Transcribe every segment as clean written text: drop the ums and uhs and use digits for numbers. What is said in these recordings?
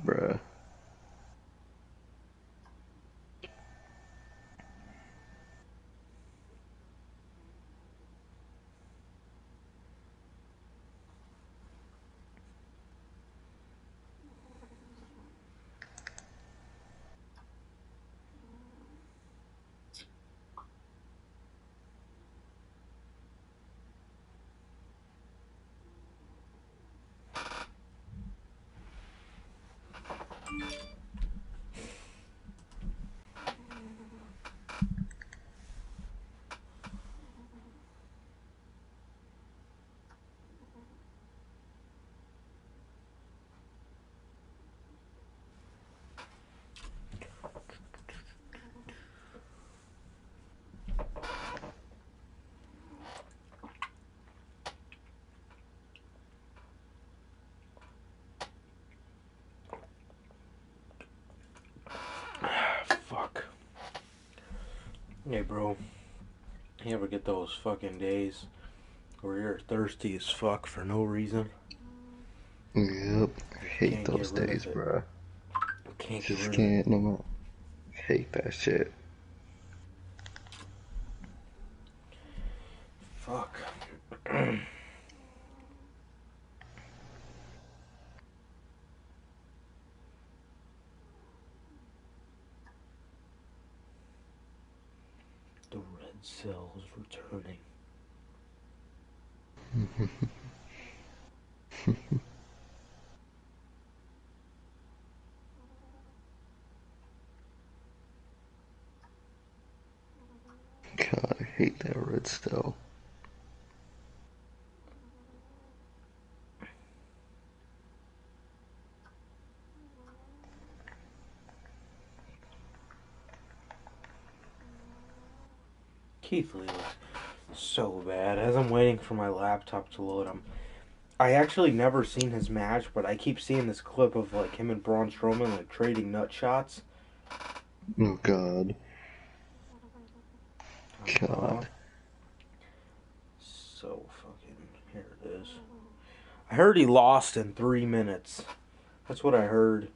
bruh. Fuck. Hey, bro. You ever get those fucking days where you're thirsty as fuck for no reason? Yep. I hate Can't get those rid days, of it. bruh. Can't get Just rid of it. can't, no more. Hate that shit. Fuck. The red cell's returning. God, I hate that red cell. Keith Lee looks so bad. As I'm waiting for my laptop to load, I actually never seen his match, but I keep seeing this clip of like him and Braun Strowman like trading nut shots. Oh God. Uh, God. so fucking here it is. I heard he lost in 3 minutes. That's what I heard.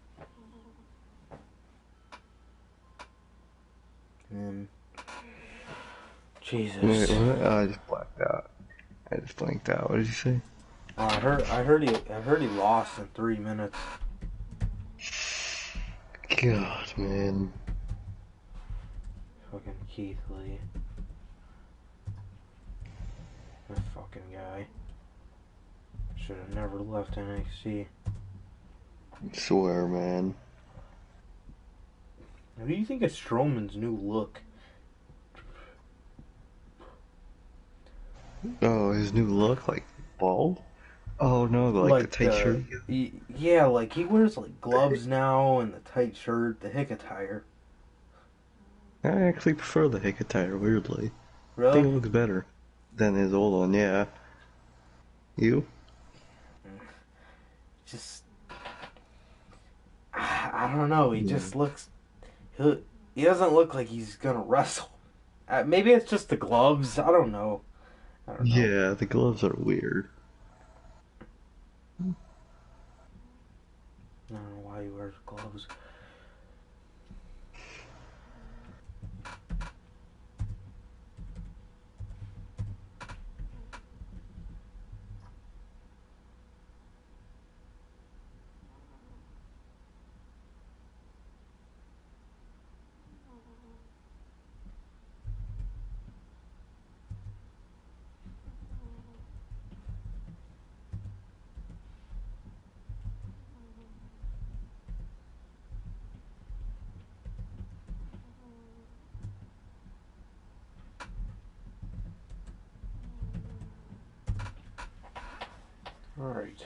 And Jesus. Wait, what? Oh, I just blacked out. I just blanked out. What did you say? I heard he lost in 3 minutes. God, man. Fucking Keith Lee. That fucking guy. Should have never left NXT. I swear, man. What do you think of Strowman's new look? Oh, his new look, like bald? Oh no, like the Like tight shirt. yeah, like he wears like gloves now and the tight shirt, the hick attire. I actually prefer the hick attire, weirdly. I think Really? it looks better than his old one, yeah. You? Just I don't know. He Yeah. just looks. He doesn't look like he's gonna wrestle. Maybe it's just the gloves. I don't know. I don't know. Yeah, the gloves are weird. I don't know why he wears gloves. All right.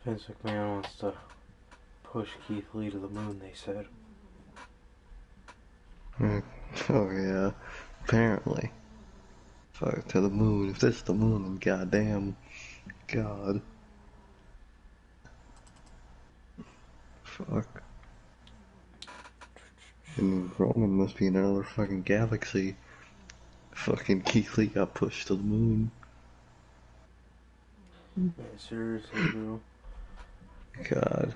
Vince McMahon wants to push Keith Lee to the moon, they said. Oh yeah, apparently. Fuck, to the moon. If that's the moon, then goddamn, God. Fuck. And Roman must be in another fucking galaxy. Fucking Keith Lee got pushed to the moon. Yeah, seriously, bro. God.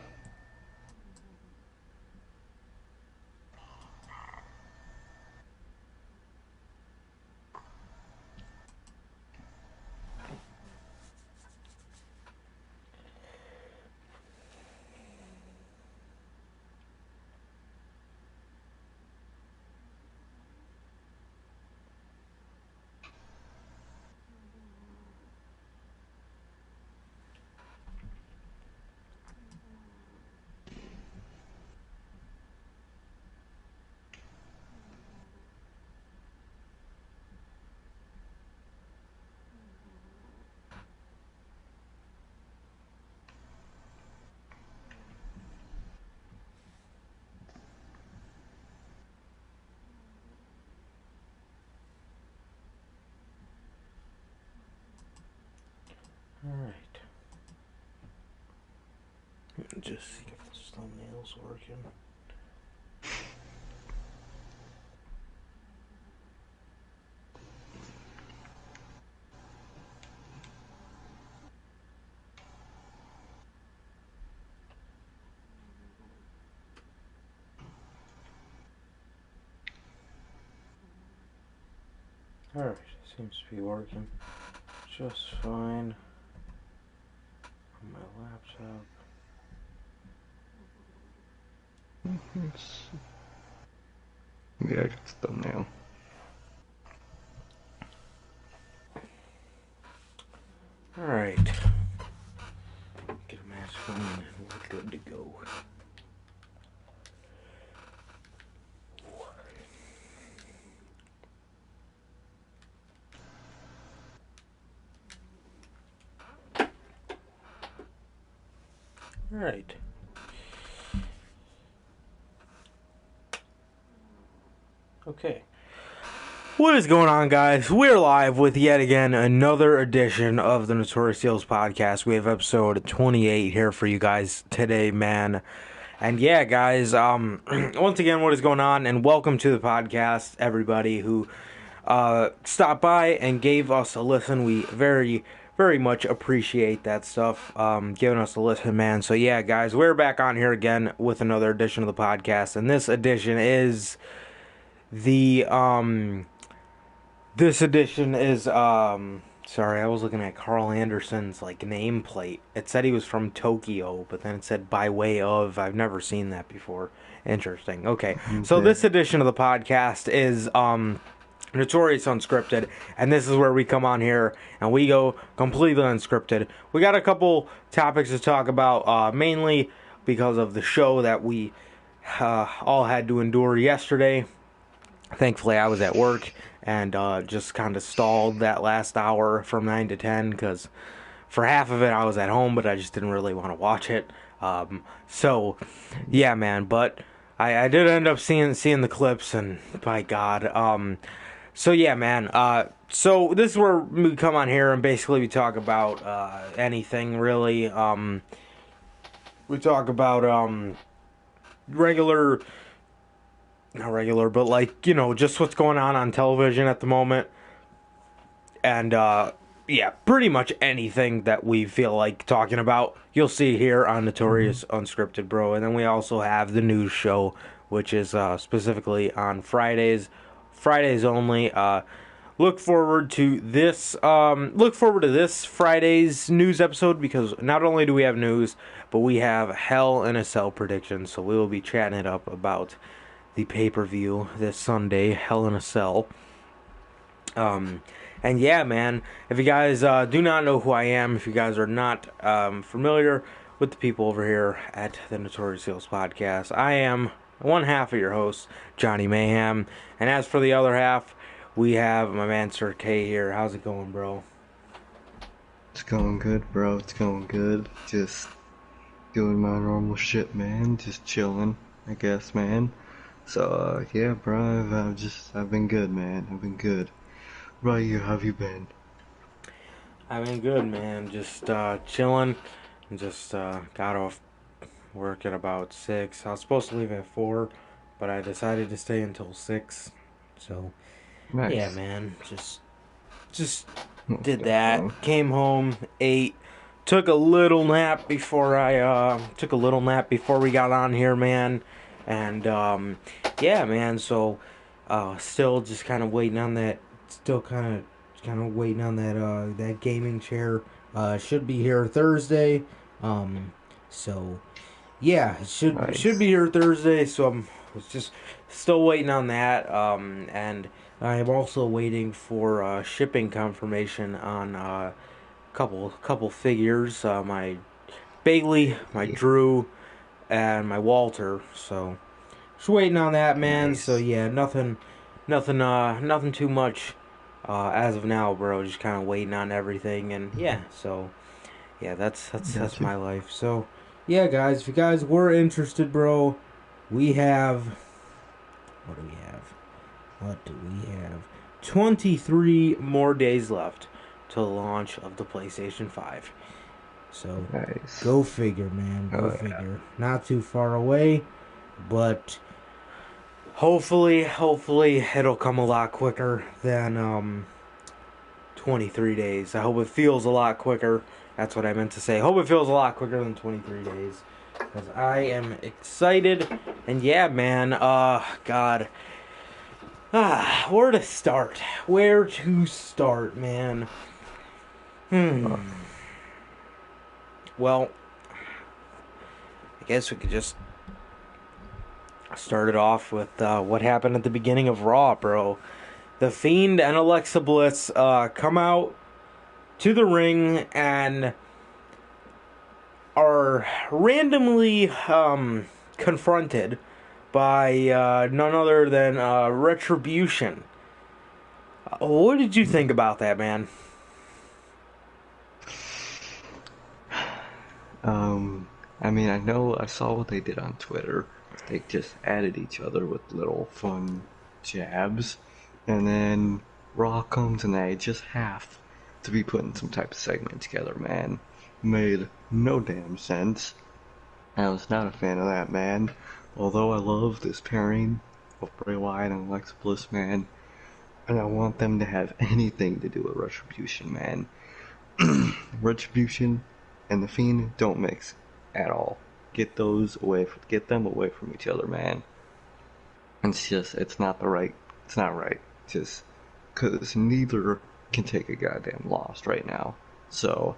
Alright. Just see if this thumbnail's working. Alright, seems to be working just fine on my laptop. Yeah, I got the thumbnail. Alright. Get a match going and we're good to go. Alright. Okay. What is going on, guys? We're live with yet again another edition of the Notorious Heels Podcast. We have episode 28 here for you guys today, man. And yeah, guys, once again, what is going on? And welcome to the podcast, everybody who stopped by and gave us a listen. We very much appreciate that stuff, giving us a listen, man. So yeah, guys, we're back on here again with another edition of the podcast. And this edition is sorry, I was looking at Carl Anderson's nameplate. It said he was from Tokyo, but then it said by way of. I've never seen that before. Interesting. Okay. So this edition of the podcast is Notorious Unscripted, and this is where we come on here and we go completely unscripted. We got a couple topics to talk about, mainly because of the show that we all had to endure yesterday. Thankfully, I was at work and just kind of stalled that last hour from 9 to 10 because for half of it I was at home, but I just didn't really want to watch it. So, yeah, man. But I did end up seeing the clips, and by God. So, yeah, man. So this is where we come on here and basically we talk about anything, really. We talk about not regular, but just what's going on television at the moment. And, yeah, pretty much anything that we feel like talking about, you'll see here on Notorious Unscripted, bro. And then we also have the news show, which is specifically on Fridays only. Look forward to this Friday's news episode, because not only do we have news, but we have Hell in a Cell predictions. So we will be chatting it up about the pay-per-view this Sunday, Hell in a Cell. And yeah, man, if you guys do not know who I am, if you guys are not familiar with the people over here at the Notorious Heels Podcast, I am one half of your host, Johnny Mayhem. And as for the other half, we have my man Sir K here. How's it going, bro? It's going good, bro. It's going good. Just doing my normal shit, man. Just chilling, I guess, man. So, yeah, bro, I've been good, man. I've been good. Right, you, how have you been? I've been good, man. Just chilling. Just got off work at about 6. I was supposed to leave at 4, but I decided to stay until 6. So, yeah, Nice. man. Just Most did that. definitely. Came home, ate, took a little nap before we got on here, man. And yeah, man. So still just kind of waiting on that. Still kind of waiting on that gaming chair. Should be here Thursday. So yeah, it should be Nice. here Thursday. So I'm just still waiting on that. And I'm also waiting for shipping confirmation on couple figures. My Bailey, my Yeah, Drew, and my Walter. So just waiting on that, man. So nice. yeah, nothing too much as of now, bro. Just kind of waiting on everything, and yeah. So yeah, that's Gotcha. my life. So yeah, guys, if you guys were interested, bro, we have what do we have? What do we have? 23 more days left to the launch of the PlayStation 5. So, Nice. go figure, man. Go Oh, yeah. figure. Not too far away, but hopefully it'll come a lot quicker than 23 days. I hope it feels a lot quicker. That's what I meant to say. Hope it feels a lot quicker than 23 days. Because I am excited. And yeah, man, God. Where to start? Where to start, man? Uh, Well, I guess we could just start it off with what happened at the beginning of Raw, bro. The Fiend and Alexa Bliss come out to the ring and are randomly confronted by none other than Retribution. What did you think about that, man? I mean, I saw what they did on Twitter. They just added each other with little fun jabs, and then Raw comes and they just have to be putting some type of segment together, man. Made no damn sense. I was not a fan of that, man. Although I love this pairing of Bray Wyatt and Alexa Bliss, man, and I want them to have anything to do with Retribution, man. Retribution and the Fiend don't mix at all. Get them away from each other, man. It's not right. Just because neither can take a goddamn loss right now. So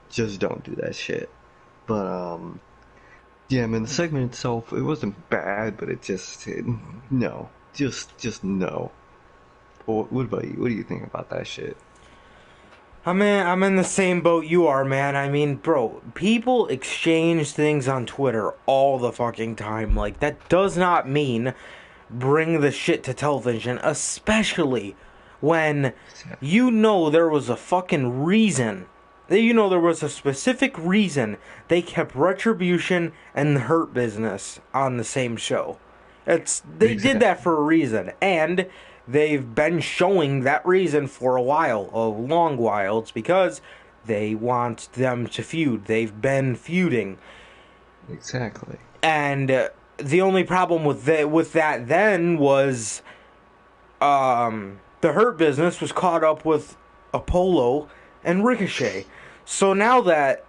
just don't do that shit. But yeah, I mean the segment itself, it wasn't bad, but no, just no. What about you? What do you think about that shit? I'm in the same boat you are, man. I mean, bro, people exchange things on Twitter all the fucking time. Like, that does not mean bring the shit to television, especially when you know there was a fucking reason. You know there was a specific reason they kept Retribution and the Hurt Business on the same show. They did that Exactly. for a reason, and they've been showing that reason for a long while. It's because they want them to feud. They've been feuding, Exactly. and the only problem with that then was the Hurt Business was caught up with Apollo and Ricochet. So now that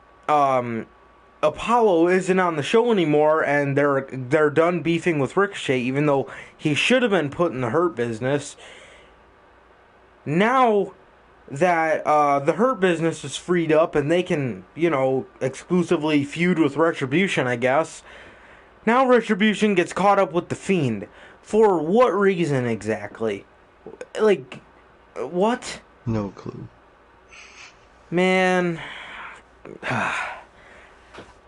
Apollo isn't on the show anymore, and they're done beefing with Ricochet, even though he should have been put in the Hurt Business. Now that the Hurt Business is freed up and they can, exclusively feud with Retribution, I guess. Now Retribution gets caught up with the Fiend. For what reason exactly? Like, what? No clue. Man,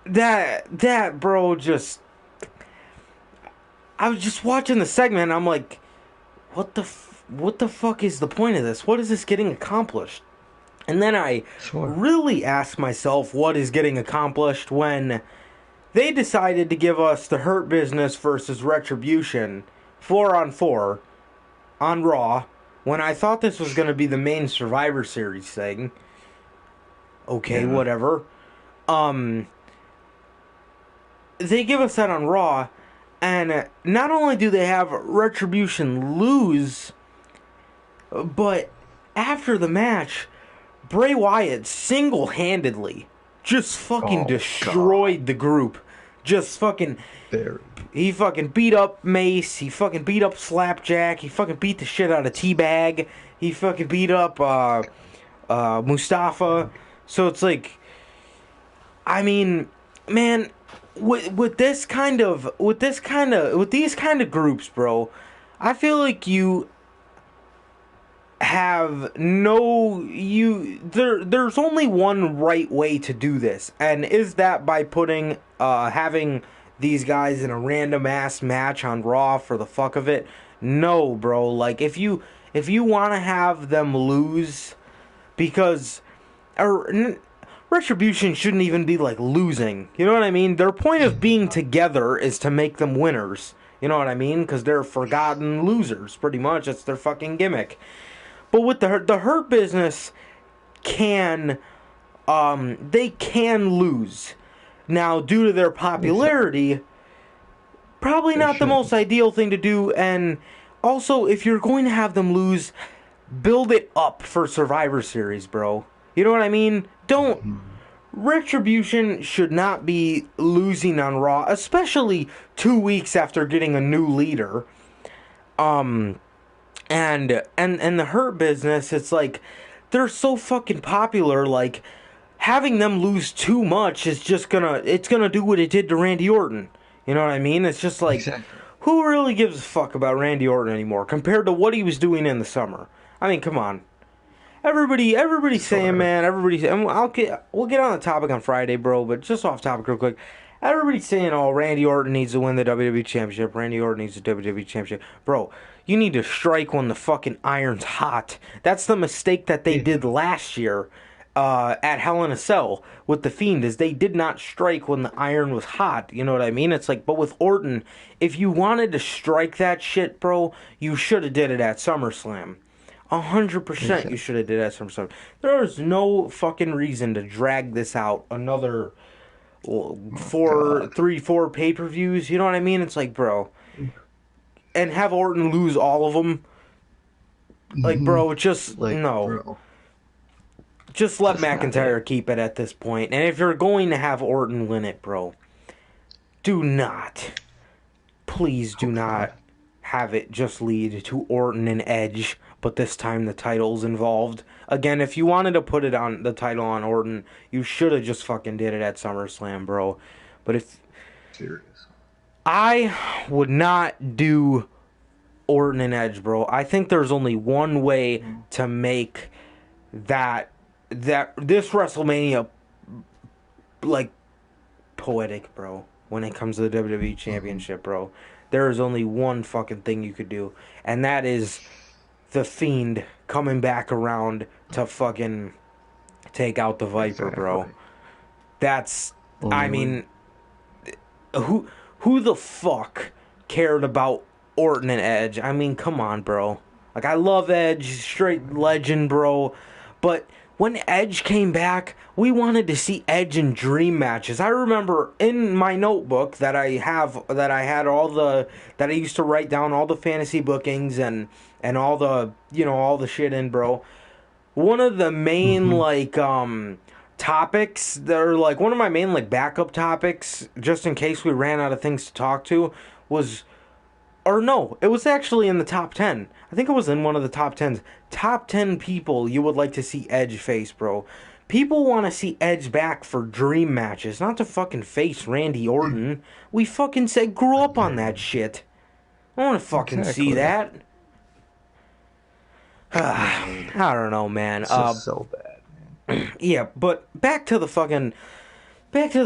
that bro just I was just watching the segment, and I'm like, what the fuck is the point of this? What is this getting accomplished? And then I Sure. really asked myself what is getting accomplished when they decided to give us the Hurt Business versus Retribution 4-on-4 on Raw when I thought this was going to be the main Survivor Series thing. Okay, Yeah. whatever. They give us that on Raw, and not only do they have Retribution lose, but after the match, Bray Wyatt single-handedly just fucking Oh, destroyed the group. Just fucking... Very. He fucking beat up Mace. He fucking beat up Slapjack. He fucking beat the shit out of Teabag. He fucking beat up Mustafa. So it's like... I mean, man... With these kind of groups, bro, I feel like you have there's only one right way to do this, and is that by putting having these guys in a random ass match on Raw for the fuck of it? No, bro. Like if you want to have them lose because Retribution shouldn't even be like losing. You know what I mean? Their point of being together is to make them winners. You know what I mean? Because they're forgotten losers, pretty much. It's their fucking gimmick. But with the Hurt Business, they can lose. Now, due to their popularity, probably not the most ideal thing to do. And also, if you're going to have them lose, build it up for Survivor Series, bro. You know what I mean? Retribution should not be losing on Raw, especially 2 weeks after getting a new leader. And the Hurt Business, it's like they're so fucking popular. Like having them lose too much is just gonna do what it did to Randy Orton. You know what I mean? It's just like who really gives a fuck about Randy Orton anymore compared to what he was doing in the summer? I mean, come on. Everybody's saying, man, and we'll get on the topic on Friday, bro, but just off topic real quick. Everybody's saying, oh, Randy Orton needs to win the WWE Championship. Randy Orton needs the WWE Championship. Bro, you need to strike when the fucking iron's hot. That's the mistake that they did last year at Hell in a Cell with The Fiend, is they did not strike when the iron was hot. You know what I mean? It's like, but with Orton, if you wanted to strike that shit, bro, you should have did it at SummerSlam. 100% you should have did that SummerSlam. There is no fucking reason to drag this out another 4 pay-per-views. You know what I mean? It's like, bro, and have Orton lose all of them. Like, bro, just no. Bro. Just let McIntyre keep it at this point. And if you're going to have Orton win it, bro, please do not have it just lead to Orton and Edge, but this time the title's involved. Again, if you wanted to put it on the title on Orton, you should have just fucking did it at SummerSlam, bro. But if Serious. I would not do Orton and Edge, bro. I think there's only one way to make that this WrestleMania like poetic, bro, when it comes to the WWE Championship, bro. There is only one fucking thing you could do, and that is The Fiend coming back around to fucking take out the Viper, bro. That's, I mean, who the fuck cared about Orton and Edge? I mean, come on, bro. Like, I love Edge, straight legend, bro, but when Edge came back, we wanted to see Edge in dream matches. I remember in my notebook that I used to write down all the fantasy bookings and all the, all the shit in, bro. One of the main topics that are like one of my main backup topics, just in case we ran out of things to talk to, was, or no, it was actually in the top 10. I think it was in one of the top 10s. Top 10 people you would like to see Edge face, bro. People want to see Edge back for dream matches, not to fucking face Randy Orton. We fucking grew up on that shit. I want to fucking see that. I don't know, man. It's just so bad, man. Yeah, but back to the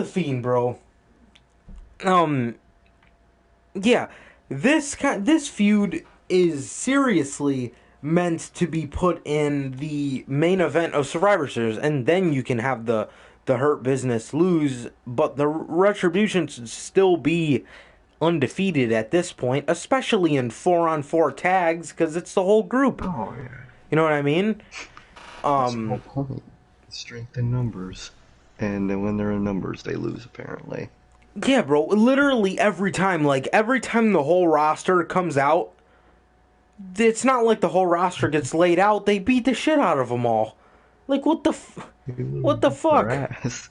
Fiend, bro. Yeah, this feud is seriously meant to be put in the main event of Survivor Series, and then you can have the Hurt Business lose, but the Retribution should still be undefeated at this point, especially in 4-on-4 tags, because it's the whole group. Oh yeah. You know what I mean? That's the whole point. Strength in numbers. And then when they're in numbers, they lose, apparently. Yeah, bro. Literally every time the whole roster comes out, it's not like the whole roster gets laid out. They beat the shit out of them all. Like, what the fuck? Ass.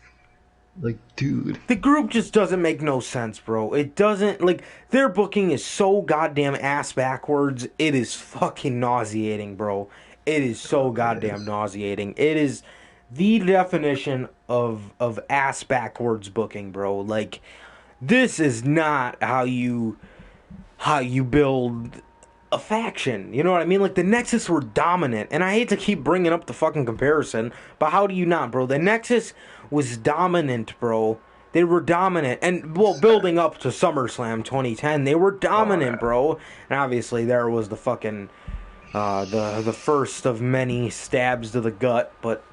Like, dude. The group just doesn't make no sense, bro. It doesn't, like, their booking is so goddamn ass backwards. It is fucking nauseating, bro. It is so goddamn nauseating. It is the definition of ass backwards booking, bro. Like, this is not how you build a faction. You know what I mean? Like, the Nexus were dominant, and I hate to keep bringing up the fucking comparison, but how do you not, bro? The Nexus was dominant, bro. They were dominant, and well, building up to SummerSlam 2010, they were dominant, bro. And obviously, there was the fucking the first of many stabs to the gut, but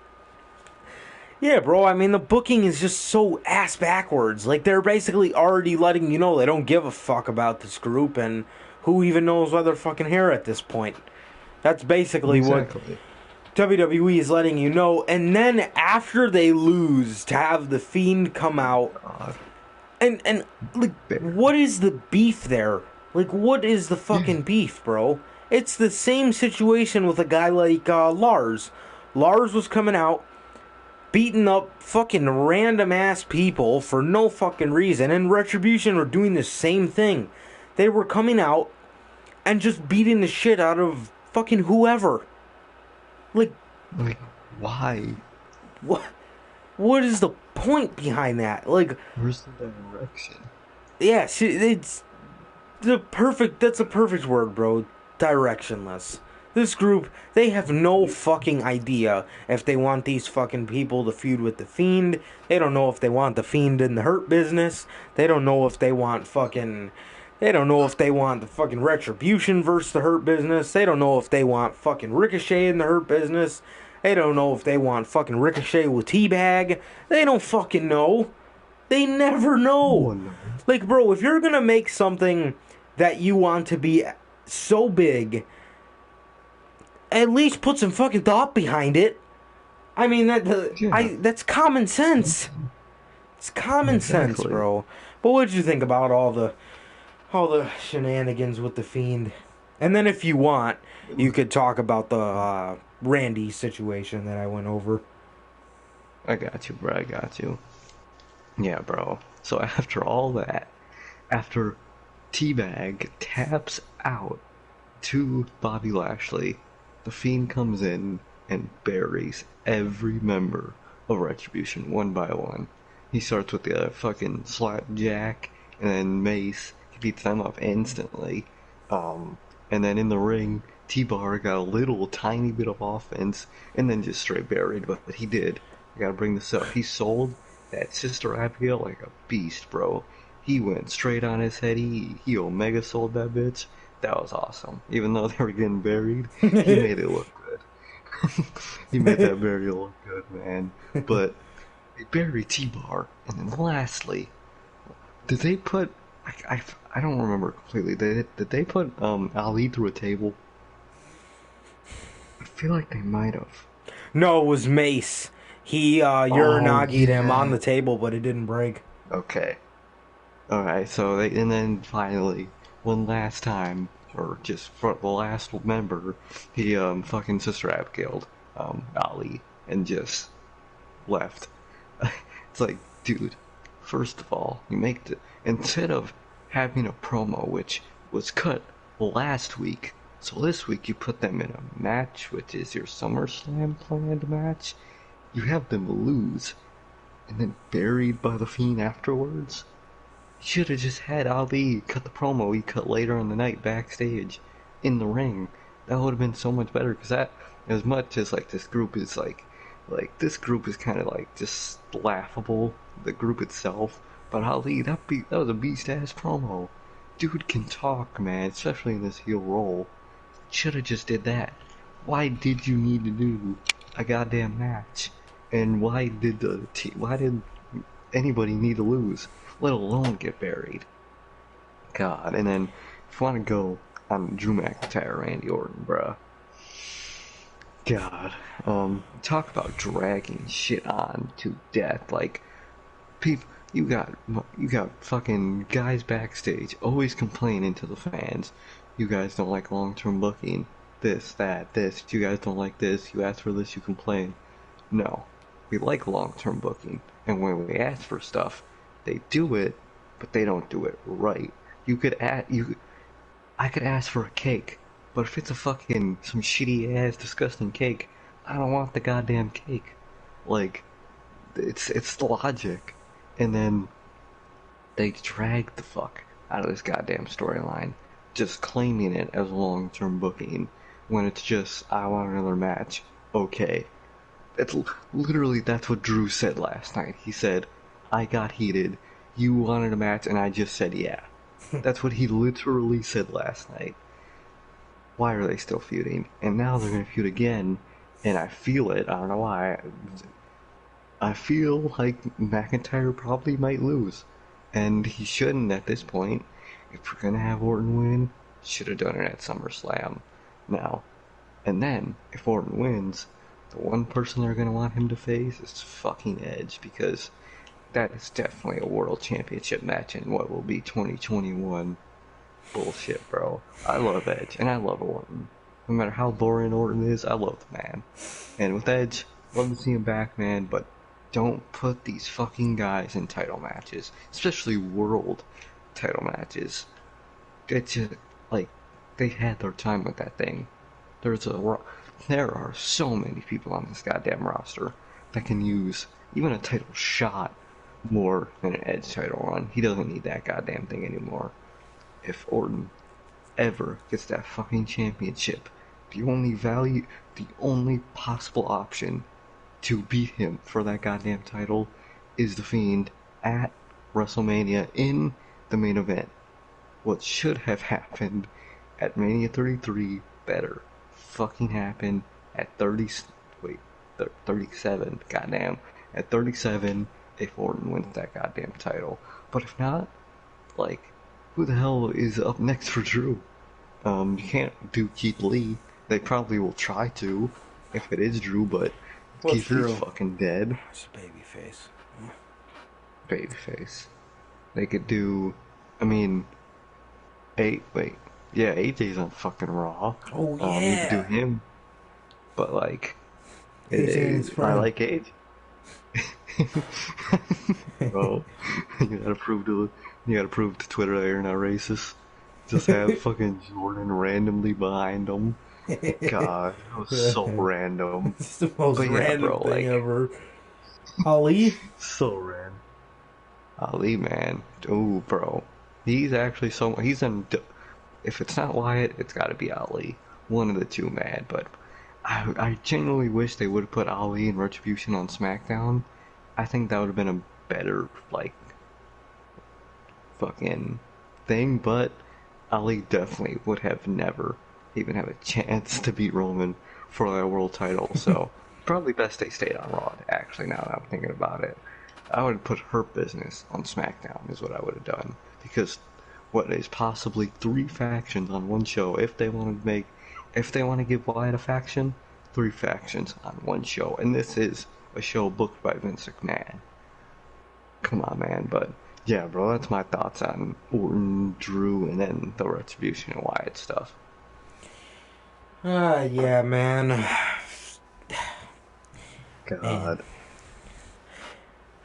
yeah, bro, I mean, the booking is just so ass backwards. Like, they're basically already letting you know they don't give a fuck about this group, and who even knows why they're fucking here at this point. That's basically what WWE is letting you know. And then after they lose, to have The Fiend come out, and like, what is the beef there? Like, what is the fucking beef, bro? It's the same situation with a guy like Lars. Lars was coming out, beating up fucking random ass people for no fucking reason, and Retribution were doing the same thing. They were coming out and just beating the shit out of fucking whoever. Like why? What is the point behind that? Like, where's the direction? Yeah, it's that's a perfect word, bro. Directionless. This group, they have no fucking idea if they want these fucking people to feud with The Fiend. They don't know if they want The Fiend in the Hurt Business. They don't know if they want the fucking Retribution versus the Hurt Business. They don't know if they want fucking Ricochet in the Hurt Business. They don't know if they want fucking Ricochet with Teabag. They don't fucking know. They never know. Like, bro, if you're gonna make something that you want to be so big, at least put some fucking thought behind it. I mean, that's common sense. It's common sense, bro. But what did you think about all the shenanigans with The Fiend? And then if you want, you could talk about the Randy situation that I went over. I got you, bro. I got you. Yeah, bro. So after all that, after Teabag taps out to Bobby Lashley, The Fiend comes in and buries every member of Retribution one by one. He starts with the fucking slapjack, and then Mace. He beats them up instantly. And then in the ring, T-Bar got a little tiny bit of offense, and then just straight buried. But he did. I gotta bring this up. He sold that Sister Abigail like a beast, bro. He went straight on his head. He Omega sold that bitch. That was awesome. Even though they were getting buried, he made it look good. He made that burial look good, man. But they buried T-Bar, and then lastly, did they put? I don't remember completely. Did they put Ali through a table? I feel like they might have. No, it was Mace. He Uranagi'd him on the table, but it didn't break. Okay. Alright, so and then finally, one last time, or just for the last member, he fucking Sister Abigail'd Ali and just left. It's like, dude, first of all, you make instead of having a promo which was cut last week, so this week you put them in a match, which is your SummerSlam planned match, you have them lose, and then buried by The Fiend afterwards. You should have just had Ali cut the promo he cut later in the night backstage in the ring. That would have been so much better, because that, as much as like this group is like this group is kind of like just laughable, the group itself, but Ali, that was a beast ass promo. dude can talk, man, especially in this heel role. Should have just did that. Why did you need to do a goddamn match? And why did anybody need to lose, let alone get buried? God, and then if you want to go on Drew McIntyre, Randy Orton, bruh. God, talk about dragging shit on to death. Like, people, you got fucking guys backstage always complaining to the fans. You guys don't like long-term booking. This, that, this. You guys don't like this. You ask for this, you complain. No, we like long-term booking, and when we ask for stuff, they do it, but they don't do it right. I could ask for a cake, but if it's a fucking some shitty ass disgusting cake, I don't want the goddamn cake. Like, it's the logic, and then they drag the fuck out of this goddamn storyline, just claiming it as long-term booking when it's just I want another match. Okay, that's that's what Drew said last night. He said, I got heated, you wanted a match, and I just said yeah. That's what he literally said last night. Why are they still feuding? And now they're gonna feud again, and I feel it. I don't know why. I feel like McIntyre probably might lose, and he shouldn't at this point. If we're gonna have Orton win, should have done it at SummerSlam now. And then, if Orton wins, the one person they're gonna want him to face is fucking Edge, because that is definitely a world championship match in what will be 2021. Bullshit, bro. I love Edge, and I love Orton. No matter how boring Orton is, I love the man. And with Edge, love to see him back, man, but don't put these fucking guys in title matches, especially world title matches. It's just, like, they had their time with that thing. There are so many people on this goddamn roster that can use even a title shot more than an Edge title run. He doesn't need that goddamn thing anymore. If Orton ever gets that fucking championship, the only possible option to beat him for that goddamn title is The Fiend at WrestleMania in the main event. What should have happened at Mania 33 better fucking happen at 37, goddamn. At 37, if Orton wins that goddamn title. But if not, like, who the hell is up next for Drew? You can't do Keith Lee. They probably will try to, if it is Drew, but Keith Lee's fucking dead. It's babyface. Babyface. They could do, I mean, AJ's on fucking Raw. Oh yeah. You could do him, but like, I like AJ. Bro, you gotta prove to Twitter that you're not racist. Just have fucking Jordan randomly behind him. God, that was so random. It's the most random thing ever. Ali? So random. Ali, man. Ooh, bro. He's actually he's in, if it's not Wyatt, it's gotta be Ali. One of the two, man. But I genuinely wish they would have put Ali and Retribution on SmackDown. I think that would have been a better, like, fucking thing, but Ali definitely would have never even have a chance to beat Roman for that world title, so probably best they stayed on Raw, actually, now that I'm thinking about it. I would have put Hurt Business on SmackDown is what I would have done, because what is possibly 3 factions on one show, if they want to give Wyatt a faction, 3 factions on one show, and this is a show booked by Vince McMahon. Come on, man, but yeah, bro, that's my thoughts on Orton, Drew, and then the Retribution and Wyatt stuff. Yeah, man. God.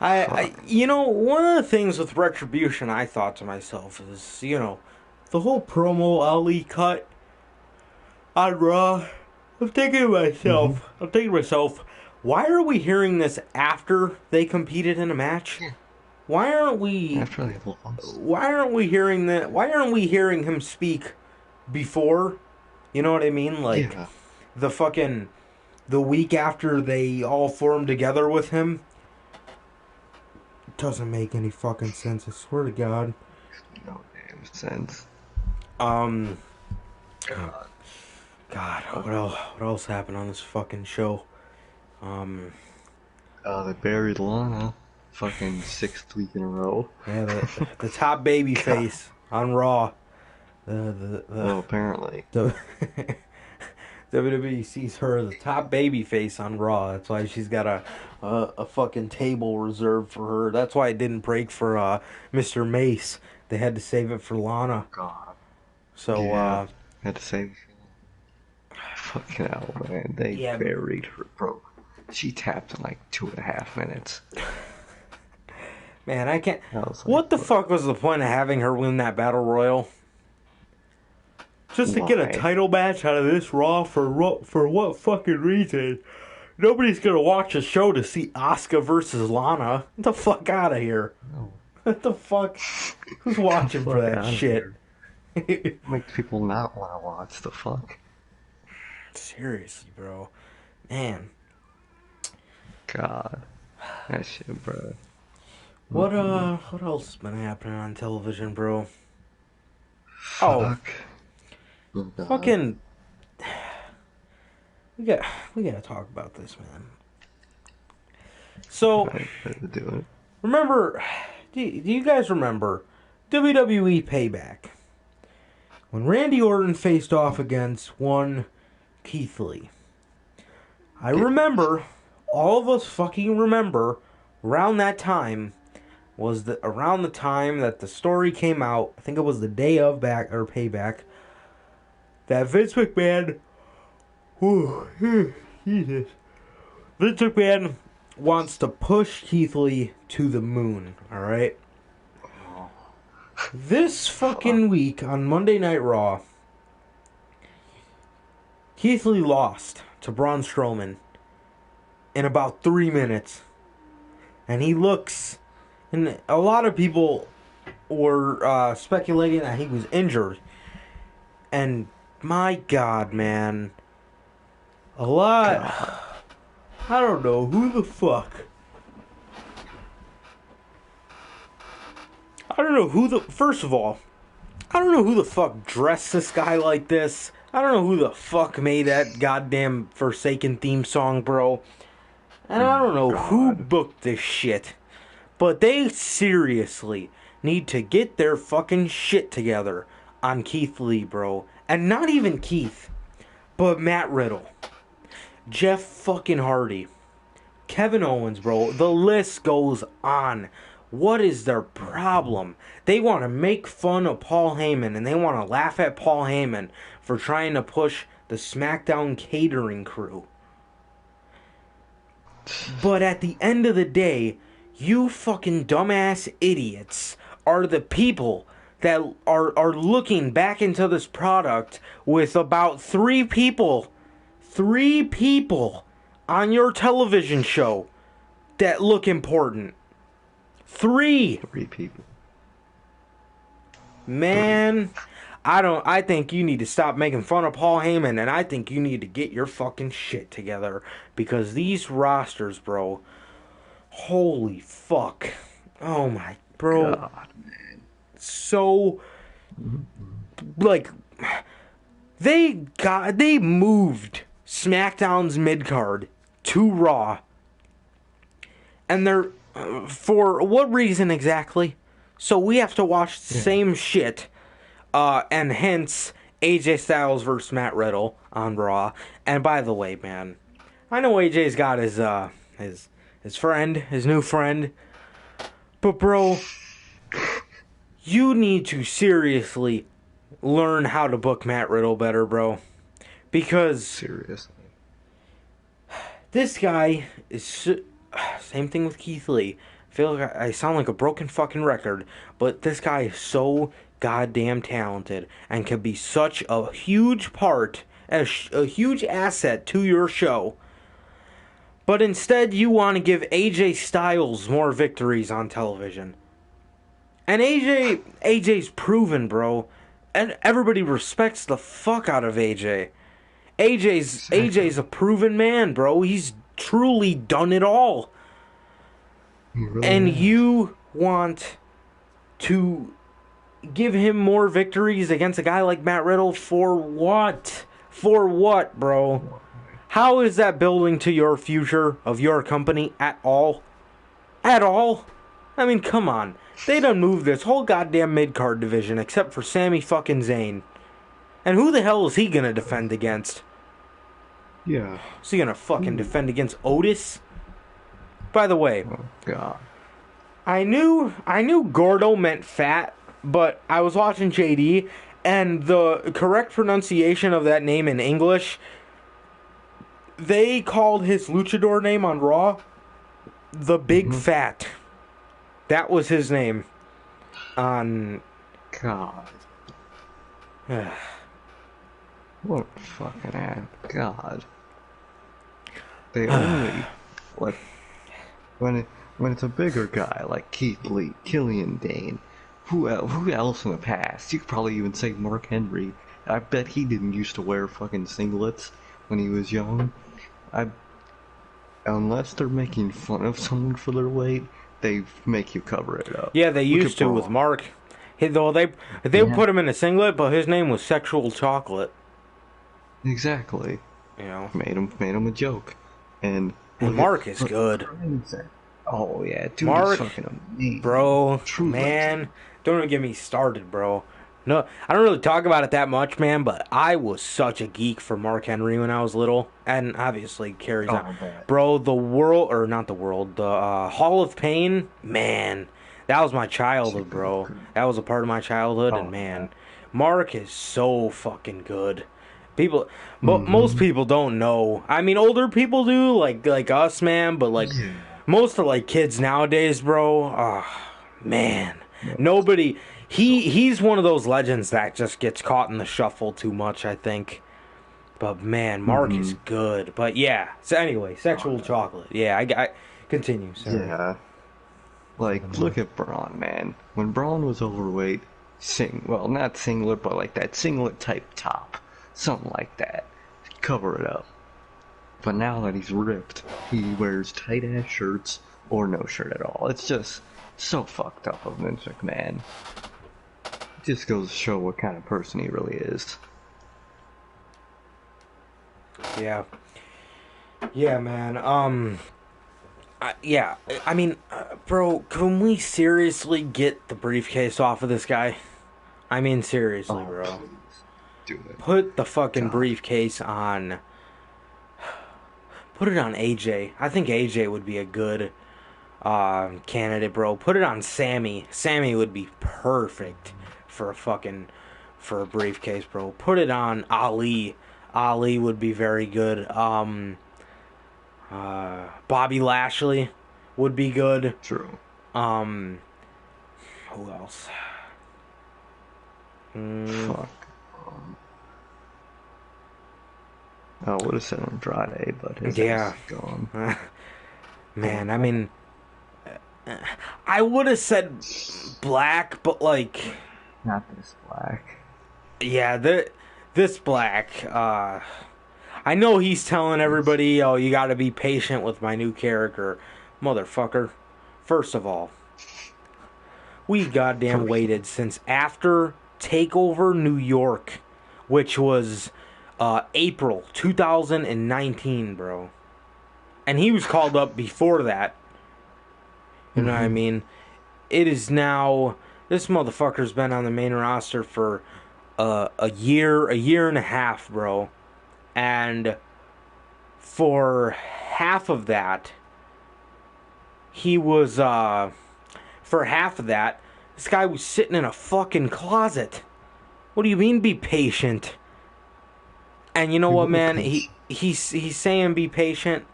I one of the things with Retribution I thought to myself is, the whole promo Ali cut on Raw. I'm thinking to myself, why are we hearing this after they competed in a match? Why aren't we? After they lost. Why aren't we hearing that? Why aren't we hearing him speak before? You know what I mean? Like, yeah. the week after they all formed together with him. It doesn't make any fucking sense. I swear to God. No damn sense. God, God. what else happened on this fucking show? They buried Lana. Fucking 6th week in a row. Yeah, the top baby face on Raw. Well, apparently. The WWE sees her as the top baby face on Raw. That's why she's got a fucking table reserved for her. That's why it didn't break for Mr. Mace. They had to save it for Lana. God. So Yeah. Had to save. Fucking hell, man. They buried her, bro. She tapped in like 2.5 minutes. Man, I can't. Like, what the fuck was the point of having her win that battle royal? Just to get a title match out of this Raw for what fucking reason? Nobody's gonna watch a show to see Asuka versus Lana. Get the fuck out of here. No. What the fuck? Who's watching for that shit? Makes people not want to watch the fuck. Seriously, bro. Man. God. That shit, bro. What else has been happening on television, bro? Fuck. Fucking. We gotta talk about this, man. So, remember, do you guys remember WWE Payback? When Randy Orton faced off against one Keith Lee. I remember, all of us fucking remember, around that time, around the time that the story came out, I think it was the day of Payback, that Vince McMahon, Jesus, Vince McMahon wants to push Keith Lee to the moon, alright? This fucking week on Monday Night Raw, Keith Lee lost to Braun Strowman in about 3 minutes. And he looks, and a lot of people were speculating that he was injured. And my God, man, I don't know who the fuck. First of all, I don't know who the fuck dressed this guy like this. I don't know who the fuck made that goddamn Forsaken theme song, bro. And I don't know who booked this shit. But they seriously need to get their fucking shit together on Keith Lee, bro. And not even Keith, but Matt Riddle, Jeff fucking Hardy, Kevin Owens, bro. The list goes on. What is their problem? They want to make fun of Paul Heyman, and they want to laugh at Paul Heyman for trying to push the SmackDown catering crew. But at the end of the day, you fucking dumbass idiots are the people that are looking back into this product with about three people on your television show that look important. Three people. Man, I think you need to stop making fun of Paul Heyman, and I think you need to get your fucking shit together, because these rosters, bro, holy fuck. Oh my, bro. God, man. So, like, they moved SmackDown's mid-card to Raw, and they're, for what reason exactly? So we have to watch the same shit, and hence AJ Styles versus Matt Riddle on Raw. And by the way, man, I know AJ's got his friend, his new friend, but bro, you need to seriously learn how to book Matt Riddle better, bro, because seriously, this guy is. Same thing with Keith Lee. I feel like I sound like a broken fucking record, but this guy is so goddamn talented and can be such a huge part, a huge asset to your show. But instead, you want to give AJ Styles more victories on television. And AJ's proven, bro. And everybody respects the fuck out of AJ. AJ's a proven man, bro. He's truly done it all. Really and is. You want to give him more victories against a guy like Matt Riddle for what? For what, bro? How is that building to your future of your company at all? At all? I mean, come on. They done moved this whole goddamn mid-card division except for Sami fucking Zayn. And who the hell is he gonna defend against? Yeah. Is he gonna fucking defend against Otis? By the way, Oh, God. I knew Gordo meant fat, but I was watching JD, and the correct pronunciation of that name in English, they called his luchador name on Raw the Big Fat. That was his name on... God. What a fucking ass. God. They only... like... When it's a bigger guy like Keith Lee, Killian Dane, who else in the past? You could probably even say Mark Henry. I bet he didn't used to wear fucking singlets when he was young. Unless they're making fun of someone for their weight, they make you cover it up. Yeah, they used to with Mark. Though they put him in a singlet, but his name was Sexual Chocolate. Exactly. You know, made him a joke, and Mark is good. Oh yeah, dude, Mark, is fucking amazing. Bro, True man, legend. don't even get me started, bro. No, I don't really talk about it that much, man, but I was such a geek for Mark Henry when I was little, and obviously carries on. Bro, the Hall of Pain, man, that was my childhood, bro. That was a part of my childhood, and man, Mark is so fucking good. Most people don't know. I mean, older people do, like us, man, but most of kids nowadays, bro. Oh, man, nobody. He's one of those legends that just gets caught in the shuffle too much, I think. But man, Mark is good. But yeah. So anyway, Sexual Chocolate. Yeah, I continue. Sorry. Yeah. Look at Braun, man. When Braun was overweight, not singlet, but that singlet type top, something like that, cover it up. But now that he's ripped, he wears tight ass shirts or no shirt at all. It's just so fucked up of Vince McMahon. Just goes to show what kind of person he really is. Yeah. Yeah, man. I mean, bro, can we seriously get the briefcase off of this guy? I mean, seriously, bro. Please. Do it. Put the fucking briefcase on. Put it on AJ. I think AJ would be a good candidate, bro. Put it on Sammy. Sammy would be perfect for a briefcase, bro. Put it on Ali. Ali would be very good. Bobby Lashley would be good. True. Who else? Fuck. I would have said Andrade, but his ass is gone. Man, I mean, I would have said Black, but not this Black. Yeah, this Black. I know he's telling everybody, "Oh, you got to be patient with my new character, motherfucker." First of all, we goddamn waited since after Takeover New York, which was April 2019, bro. And he was called up before that. You know what I mean? It is now... This motherfucker's been on the main roster for a year and a half, bro. And for half of that, he was... for half of that, this guy was sitting in a fucking closet. What do you mean, be patient? And you know what, man? He's saying be patient,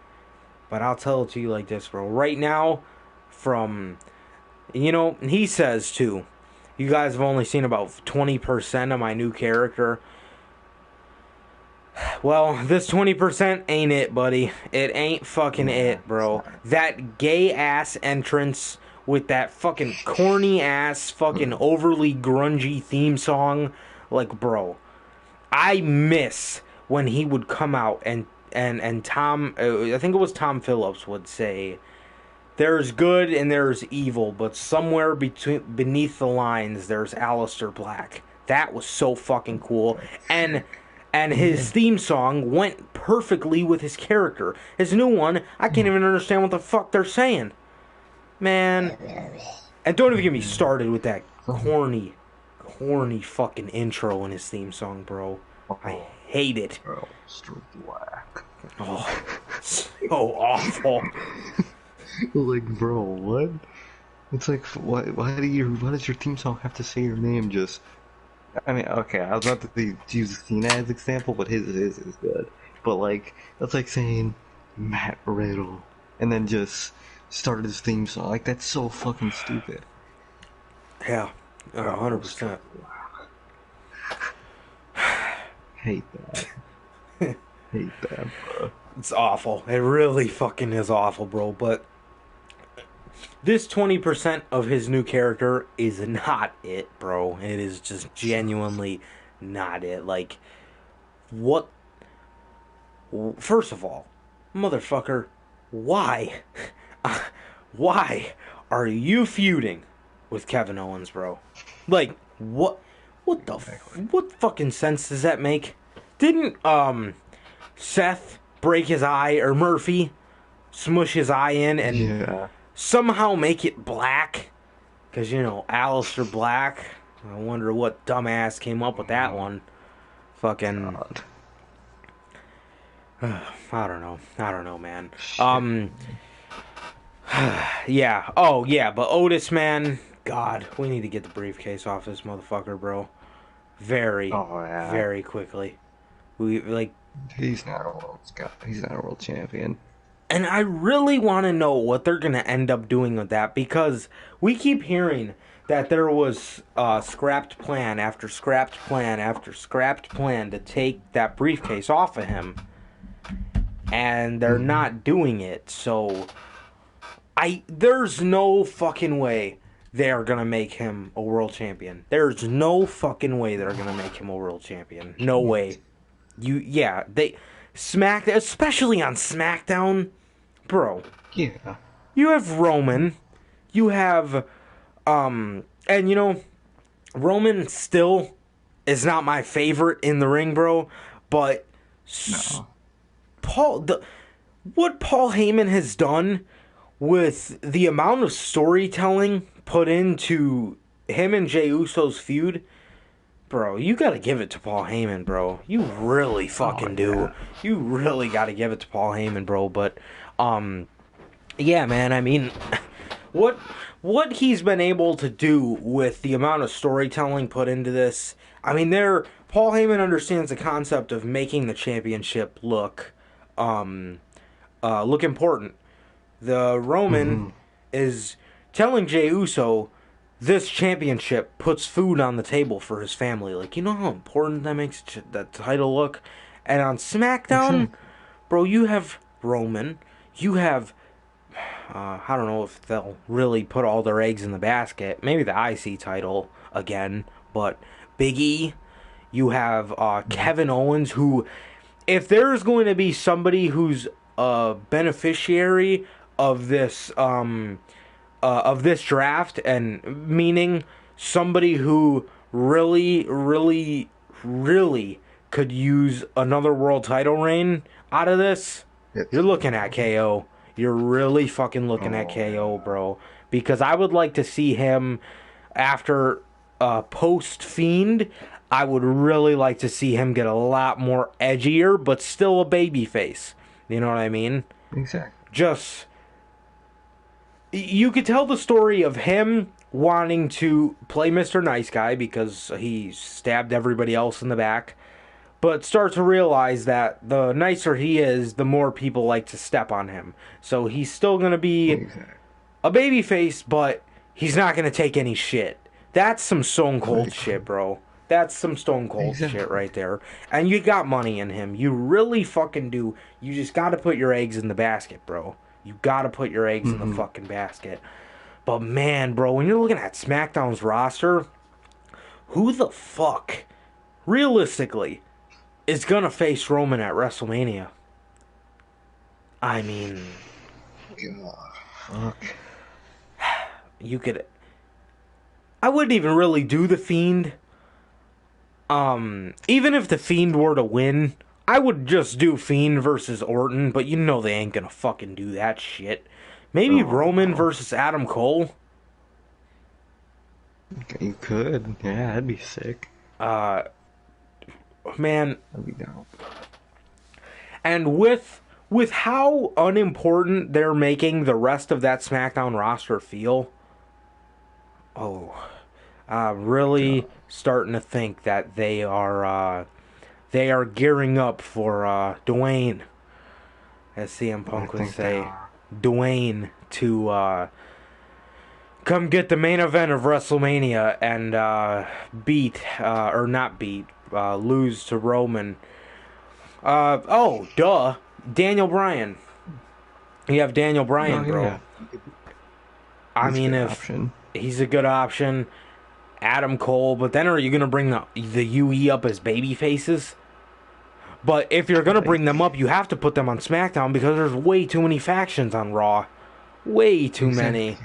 but I'll tell it to you like this, bro. Right now, he says too, you guys have only seen about 20% of my new character. Well, this 20% ain't it, buddy. It ain't fucking it, bro. That gay ass entrance with that fucking corny ass, fucking overly grungy theme song, bro. I miss when he would come out and Tom, I think it was Tom Phillips would say, There's good and there's evil, but somewhere beneath the lines, there's Aleister Black. That was so fucking cool, and his theme song went perfectly with his character. His new one, I can't even understand what the fuck they're saying, man. And don't even get me started with that corny fucking intro in his theme song, bro. I hate it. Aleister Black. Oh, so awful. Like, bro, what? It's like, why does your theme song have to say your name just... I mean, okay, I was about to use Cena as example, but his is good. But, like, that's like saying Matt Riddle, and then just started his theme song. Like, that's so fucking stupid. Yeah, 100%. Hate that. Hate that, bro. It's awful. It really fucking is awful, bro. But this 20% of his new character is not it, bro. It is just genuinely not it. Like, what? First of all, motherfucker, why? Why are you feuding with Kevin Owens, bro? Like, what? What fucking sense does that make? Didn't, Seth break his eye, or Murphy smush his eye in and somehow make it black? Because, Aleister Black. I wonder what dumbass came up with that one. Fucking... I don't know, man. Yeah. Oh, yeah, but Otis, man... God, we need to get the briefcase off this motherfucker, bro. Very quickly. He's not a world champion. And I really want to know what they're gonna end up doing with that, because we keep hearing that there was scrapped plan after scrapped plan after scrapped plan to take that briefcase off of him, and they're not doing it. So there's no fucking way they're gonna make him a world champion. There's no fucking way they're gonna make him a world champion. No way. Especially on SmackDown, bro. Yeah. You have Roman. You have, Roman still is not my favorite in the ring, bro. But No. what Paul Heyman has done with the amount of storytelling put into him and Jey Uso's feud, bro, you gotta give it to Paul Heyman, bro. You really fucking do. Yeah. You really gotta give it to Paul Heyman, bro. But, yeah, man, I mean, what he's been able to do with the amount of storytelling put into this, I mean, Paul Heyman understands the concept of making the championship look important. The Roman is telling Jey Uso this championship puts food on the table for his family. Like, you know how important that makes that title look? And on SmackDown, bro, you have Roman. You have, I don't know if they'll really put all their eggs in the basket. Maybe the IC title again. But Big E. You have Kevin Owens, who, if there's going to be somebody who's a beneficiary of this draft, and meaning somebody who really, really, really could use another world title reign out of this, you're looking at KO. You're really fucking looking at KO, bro. Because I would like to see him after post-Fiend. I would really like to see him get a lot more edgier, but still a babyface. You know what I mean? Exactly. Just... You could tell the story of him wanting to play Mr. Nice Guy because he stabbed everybody else in the back, but start to realize that the nicer he is, the more people like to step on him. So he's still going to be a babyface, but he's not going to take any shit. That's some Stone Cold shit, bro. That's some Stone Cold shit right there. And you got money in him. You really fucking do. You just got to put your eggs in the basket, bro. You gotta put your eggs in the fucking basket. But man, bro, when you're looking at SmackDown's roster, who the fuck, realistically, is gonna face Roman at WrestleMania? I mean... Fuck. You could. I wouldn't even really do the Fiend. Even if the Fiend were to win, I would just do Fiend versus Orton, but you know they ain't gonna fucking do that shit. Maybe Oh, Roman no. versus Adam Cole. You could. Yeah, that'd be sick. Man, I'd be down. and with how unimportant they're making the rest of that SmackDown roster feel, I'm really starting to think that they are gearing up for Dwayne, as CM Punk would say, Dwayne to come get the main event of WrestleMania and lose to Roman. Daniel Bryan. You have Daniel Bryan, bro. Yeah. I mean, if option. he's a good option, Adam Cole. But then, are you gonna bring the UE up as baby faces? But if you're gonna bring them up, you have to put them on SmackDown because there's way too many factions on Raw. Way too many.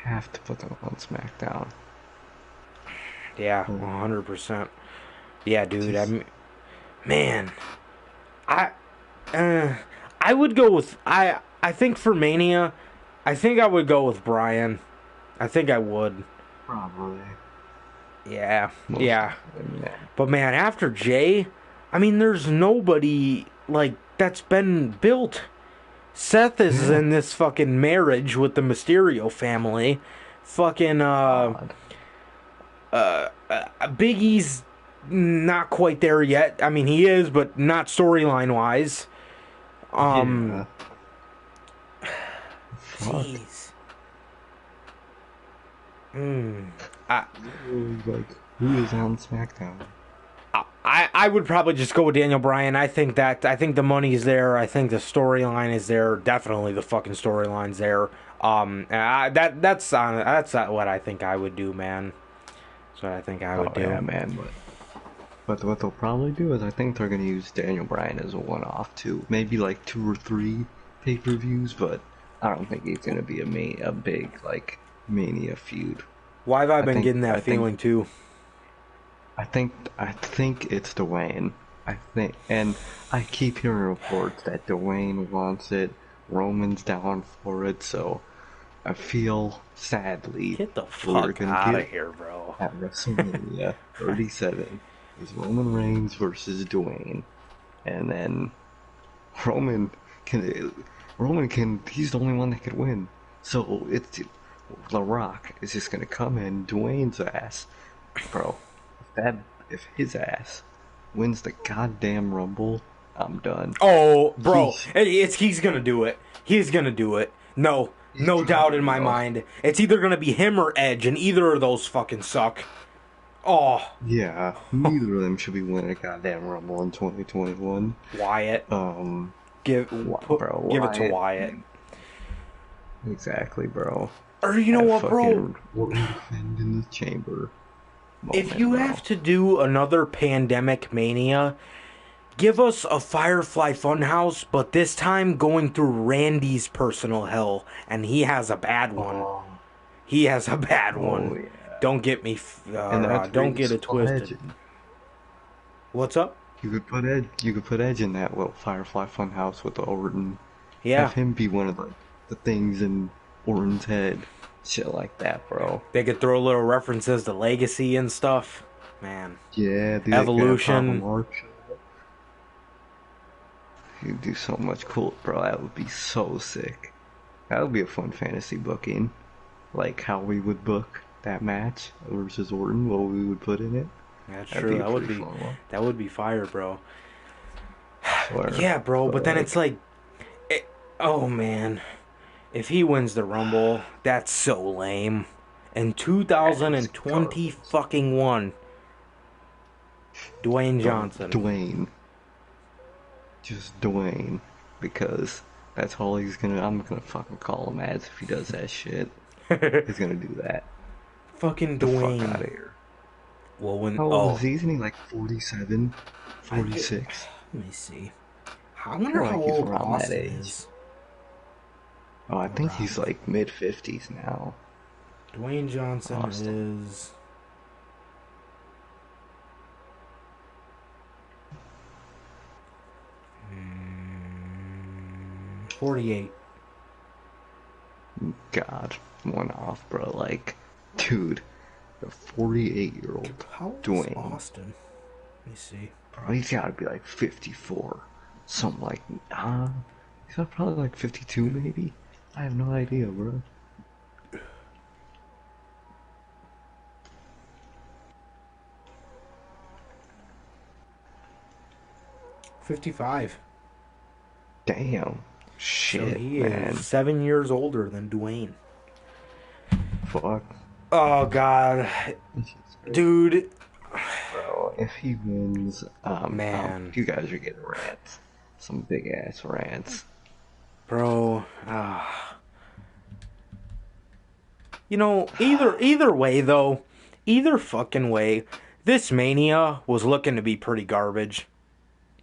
Have to put them on SmackDown. Yeah, 100%. Yeah, dude. I would go with I think for Mania, I think I would go with Bryan. I think I would. Probably. Yeah. But man, after Jay, I mean, there's nobody like that's been built. Seth is in this fucking marriage with the Mysterio family. Fucking Big E's not quite there yet. I mean, he is, but not storyline wise. Jeez. Who is on SmackDown? I would probably just go with Daniel Bryan. I think the money's there. I think the storyline is there. Definitely the fucking storyline's there. That's what I think I would do, man. That's what I think I would do. Yeah, man. But what they'll probably do is I think they're gonna use Daniel Bryan as a one-off too. Maybe like 2 or 3 pay-per-views, but I don't think he's gonna be a big like Mania feud. Why have I been getting that feeling too? I think it's Dwayne. And I keep hearing reports that Dwayne wants it, Roman's down for it, so I feel sadly get the fuck out of here, bro. At WrestleMania 37 is Roman Reigns versus Dwayne, and then Roman can he's the only one that could win. So it's The Rock is just gonna come in Dwayne's ass, bro. If his ass wins the goddamn Rumble, I'm done. Oh, bro, he's gonna do it. He's gonna do it. No doubt in my mind. It's either gonna be him or Edge, and either of those fucking suck. Oh. Yeah, neither of them should be winning a goddamn Rumble in 2021. Wyatt. Give it to Wyatt. Exactly, bro. Or you know what, bro? In the chamber. If you have to do another Pandemic Mania, give us a Firefly Funhouse, but this time going through Randy's personal hell, and he has a bad one. He has a bad one. Yeah. Don't get me. Don't get it twisted. What's up? You could put Edge in that little Firefly Funhouse with the Orton. Yeah. Have him be one of the things in Orton's head. Shit like that, bro. They could throw little references to Legacy and stuff. Man. Yeah, dude. Evolution. You'd do so much cool, bro. That would be so sick. That would be a fun fantasy booking. Like how we would book that match versus Orton, what we would put in it. That's true. That would be fire, bro. Yeah, bro. But then it's like, oh man. If he wins the Rumble, that's so lame. In 2020 fucking one, Dwayne Johnson. Just Dwayne, because that's all I'm gonna fucking call him as if he does that shit. He's gonna do that. Fucking Dwayne. Fuck out of here. Well, how old is he? Isn't he like 47, 46? Let me see. I wonder how old Austin is. Oh, I think he's like mid-50s now. Dwayne Johnson Austin. is 48. God, one off, bro. Like, dude, a 48-year-old How old is Dwayne. Austin? Let me see. Bro, he's gotta be like 54. Something like, he's probably like 52 maybe? I have no idea, bro. 55. Damn. Shit, So he man. is 7 years older than Dwayne. Fuck. Oh, God. Dude. Bro, if he wins, Man. you guys are getting rants. Some big ass rants. Bro. You know, either way, though, either fucking way, this Mania was looking to be pretty garbage.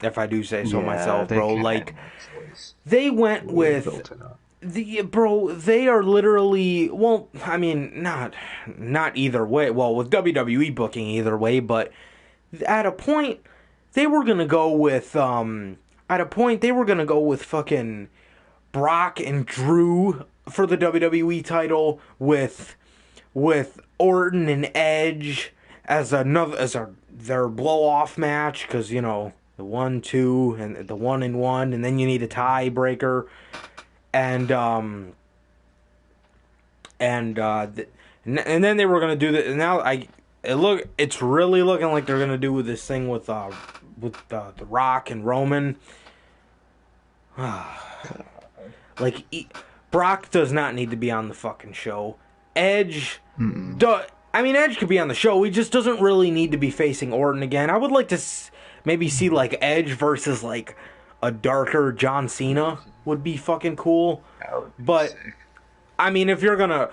If I do say so myself, bro. Like, they went with they are literally, well, I mean, not either way. Well, with WWE booking either way, but at a point they were gonna go with fucking Brock and Drew for the WWE title with Orton and Edge as their blow off match, because you know the 1-2 and the 1-1, and then you need a tiebreaker, and then they were gonna do that. And now it's really looking like they're gonna do this thing with the Rock and Roman. Like, Brock does not need to be on the fucking show. Edge, Edge could be on the show. He just doesn't really need to be facing Orton again. I would like to maybe see like Edge versus like a darker John Cena would be fucking cool. But sick. I mean, if you're gonna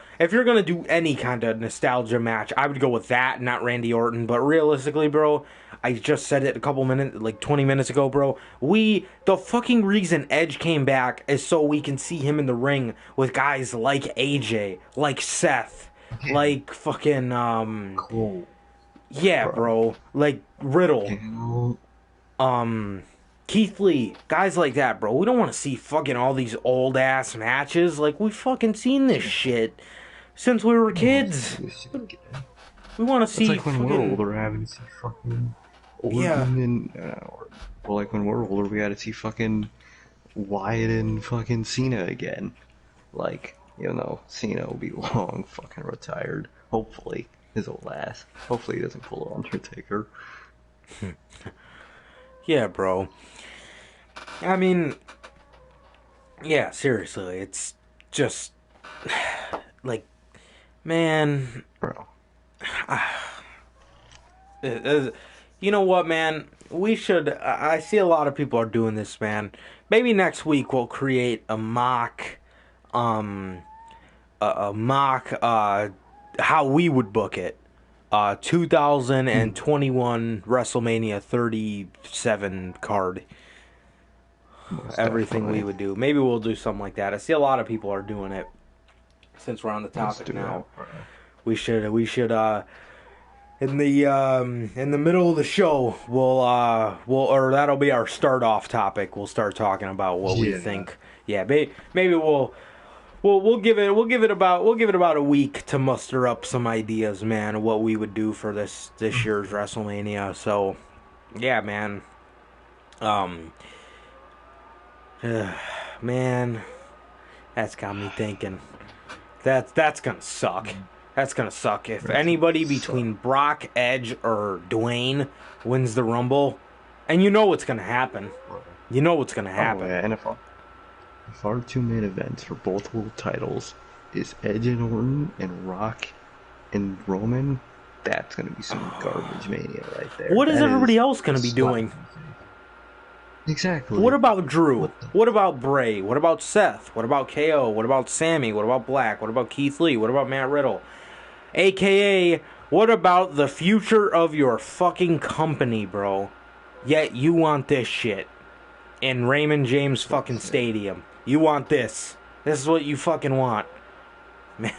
do any kind of nostalgia match, I would go with that, not Randy Orton. But realistically, bro, I just said it 20 minutes ago, bro. The fucking reason Edge came back is so we can see him in the ring with guys like AJ, like Seth, like fucking cool. Yeah, bro. Like Riddle, Keith Lee, guys like that, bro. We don't want to see fucking all these old ass matches. Like, we've fucking seen this shit since we were kids. We want to see. It's like when we're older, having to see fucking Orton well, like when we're older, we got to see fucking Wyatt and fucking Cena again. Like, you know, Cena will be long fucking retired. Hopefully, his old ass. Hopefully, he doesn't pull an Undertaker. Yeah, bro. I mean, yeah, seriously, it's just like, man, bro. You know what, man? We should. I see a lot of people are doing this, man. Maybe next week we'll create a mock, how we would book it. 2021 WrestleMania 37 card. Everything we would do. Maybe we'll do something like that. I see a lot of people are doing it. Since we're on the topic now, we should in the middle of the show or that'll be our start off topic. We'll start talking about what we think. Yeah, maybe we'll give it about a week to muster up some ideas, man, of what we would do for this year's WrestleMania. So, yeah, man. Man, that's got me thinking. That's gonna suck. That's gonna suck if anybody between Brock, Edge, or Dwayne wins the Rumble, and you know what's gonna happen. You know what's gonna happen. Oh, yeah. And if our two main events for both world titles is Edge and Orton and Rock and Roman, that's gonna be some garbage mania right there. What is everybody else gonna be doing? Exactly. What about Drew? What about Bray? What about Seth? What about KO? What about Sammy? What about Black? What about Keith Lee? What about Matt Riddle? AKA, what about the future of your fucking company, bro? Yet you want this shit in Raymond James fucking Stadium. You want this. This is what you fucking want. Man.